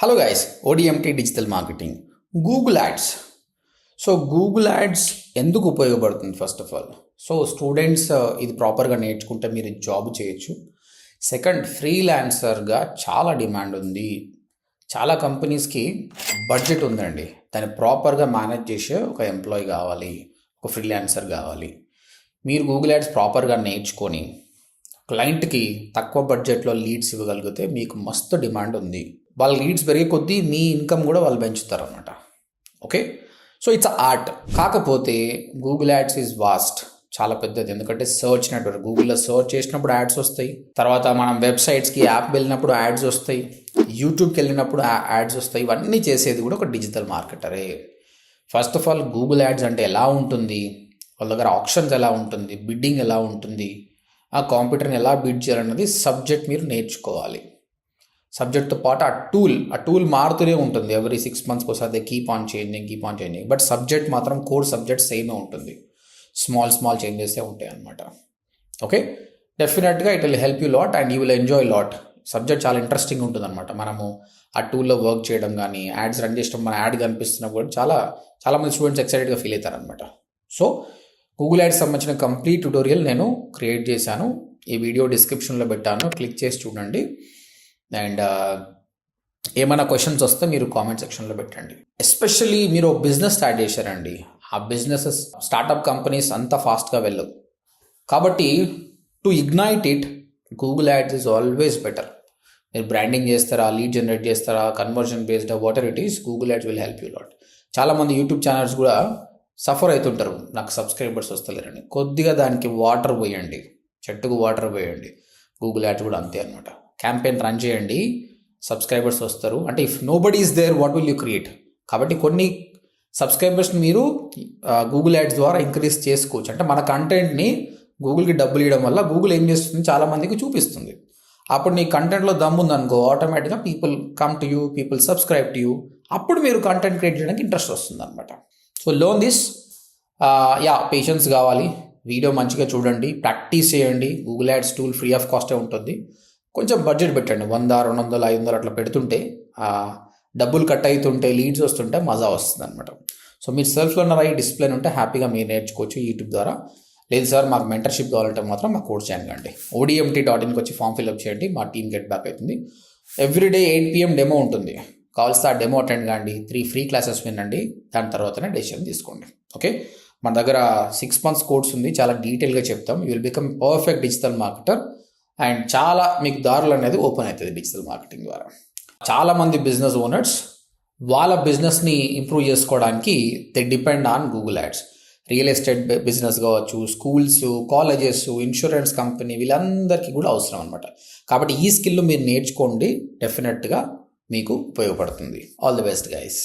Hello guys, ODMT digital marketing, Google ads. So Google ads ఎందుకు ఉపయోగపడుతుంది? First of all, so students ఇది ప్రాపర్గా నేర్చుకుంటే మీరు జాబ్ చేయొచ్చు. సెకండ్, ఫ్రీలాన్సర్గా చాలా డిమాండ్ ఉంది. చాలా కంపెనీస్కి బడ్జెట్ ఉందండి, దాన్ని ప్రాపర్గా మేనేజ్ చేసే ఒక ఎంప్లాయీ కావాలి, ఒక ఫ్రీలాన్సర్ కావాలి. మీరు గూగుల్ యాడ్స్ ప్రాపర్గా నేర్చుకొని క్లయింట్కి తక్కువ బడ్జెట్లో లీడ్స్ ఇవ్వగలిగితే మీకు మస్తు డిమాండ్ ఉంది. వాళ్ళ లీడ్స్ పెరిగే కొద్దీ మీ ఇన్కమ్ కూడా వాళ్ళు పెంచుతారు అనమాట. Okay, so it's art. కాకపోతే గూగుల్ యాడ్స్ ఈజ్ వాస్ట్, చాలా పెద్దది. ఎందుకంటే సర్చ్ నెట్వర్క్, గూగుల్లో సర్చ్ చేసినప్పుడు యాడ్స్ వస్తాయి, తర్వాత మనం వెబ్సైట్స్కి యాప్ వెళ్ళినప్పుడు యాడ్స్ వస్తాయి, యూట్యూబ్కి వెళ్ళినప్పుడు యాడ్స్ వస్తాయి. ఇవన్నీ చేసేది కూడా ఒక డిజిటల్ మార్కెటరే. First of all, Google ads అంటే ఎలా ఉంటుంది, వాళ్ళ దగ్గర ఆప్షన్స్ ఎలా ఉంటుంది, బిడ్డింగ్ ఎలా ఉంటుంది, ఆ కాంప్యూటర్ని ఎలా బిడ్ చేయాలన్నది సబ్జెక్ట్ మీరు నేర్చుకోవాలి. సబ్జెక్ట్తో పాటు ఆ టూల్ మారుతూనే ఉంటుంది. ఎవ్రీ 6 months ఒకసారి keep on changing. But subject మాత్రం కోర్ సబ్జెక్ట్ సేమే ఉంటుంది. స్మాల్ చేంజెసే ఉంటాయి అన్నమాట. ఓకే, డెఫినెట్గా it will help you lot and you will enjoy lot. Subject చాలా ఇంట్రెస్టింగ్ ఉంటుంది అనమాట. మనము ఆ టూల్లో వర్క్ చేయడం కానీ, యాడ్స్ రన్ చేసినప్పుడు మన యాడ్ కనిపిస్తున్నప్పుడు చాలా మంది స్టూడెంట్స్ ఎక్సైటెడ్గా ఫీల్ అవుతారనమాట. సో గూగుల్ యాడ్స్ సంబంధించిన కంప్లీట్ ట్యుటోరియల్ నేను క్రియేట్ చేశాను. ఈ వీడియో డిస్క్రిప్షన్లో పెట్టాను, క్లిక్ చేసి చూడండి. అండ్ ఏమైనా క్వశ్చన్స్ వస్తే మీరు కామెంట్ సెక్షన్లో పెట్టండి. ఎస్పెషల్లీ మీరు బిజినెస్ స్టార్ట్ చేశారండి, ఆ బిజినెసెస్ స్టార్టప్ కంపెనీస్ అంత ఫాస్ట్గా వెళ్ళవు. కాబట్టి to ignite it, Google ads is always better. మీరు బ్రాండింగ్ చేస్తారా, లీడ్ జనరేట్ చేస్తారా, conversion based, water it is, Google ads will help you lot. చాలామంది యూట్యూబ్ ఛానల్స్ కూడా సఫర్ అవుతుంటారు, నాకు సబ్స్క్రైబర్స్ వస్తలేరని. కొద్దిగా దానికి వాటర్ పోయండి, చెట్టుకు వాటర్ పోయండి. గూగుల్ యాడ్స్ కూడా అంతే అనమాట. క్యాంపెయిన్ రన్ చేయండి, సబ్స్క్రైబర్స్ వస్తారు. అంటే if nobody is there, what will you create? కాబట్టి కొన్ని సబ్స్క్రైబర్స్ని మీరు గూగుల్ యాడ్స్ ద్వారా ఇంక్రీజ్ చేసుకోవచ్చు. అంటే మన కంటెంట్ని గూగుల్కి డబ్బులు ఇవ్వడం వల్ల గూగుల్ ఏం చేస్తుంది, చాలామందికి చూపిస్తుంది. అప్పుడు నీ కంటెంట్లో దమ్ముందనుకో, ఆటోమేటిక్గా people come to you, people subscribe to you. అప్పుడు మీరు కంటెంట్ క్రియేట్ చేయడానికి ఇంట్రెస్ట్ వస్తుంది అనమాట. So learn this. పేషెన్స్ కావాలి, వీడియో మంచిగా చూడండి, ప్రాక్టీస్ చేయండి. Google ads tool free of కాస్టే ఉంటుంది. కొంచెం బడ్జెట్ పెట్టండి, 100, 200, 500 అట్లా పెడుతుంటే డబ్బులు కట్ అవుతుంటే, లీడ్స్ వస్తుంటే మజా వస్తుంది అనమాట. సో మీరు సెల్ఫ్లో ఉన్న డిసిప్లిన్ ఉంటే హ్యాపీగా మీరు నేర్చుకోవచ్చు యూట్యూబ్ ద్వారా. లేదు సార్ మాకు మెంటర్షిప్ కావాలంటే మాత్రం మాకు కోర్స్ జాయిన్ కండి. ODMT.inకి వచ్చి ఫామ్ ఫిల్అప్ చేయండి, మా టీమ్ గెట్ బ్యాక్ అవుతుంది. ఎవ్రీడే 8 PM డెమో ఉంటుంది, కావాల్సి ఆ డెమో అటెండ్ కాండి. 3 ఫ్రీ క్లాసెస్ వినండి, దాని తర్వాతనే డెసిషన్ తీసుకోండి. ఓకే, మన దగ్గర 6 months కోర్స్ ఉంది, చాలా డీటెయిల్గా చెప్తాం. You will become perfect digital marketer and చాలా మీకు దారులు అనేది ఓపెన్ అవుతుంది డిజిటల్ మార్కెటింగ్ ద్వారా. చాలామంది బిజినెస్ ఓనర్స్ వాళ్ళ బిజినెస్ని ఇంప్రూవ్ చేసుకోవడానికి they depend on Google ads. Real estate business కావచ్చు, స్కూల్స్, కాలేజెస్, ఇన్సూరెన్స్ కంపెనీ, వీళ్ళందరికీ కూడా అవసరం అనమాట. కాబట్టి ఈ స్కిల్ మీరు నేర్చుకోండి, డెఫినెట్గా మీకు ఉపయోగపడుతుంది. All the best guys.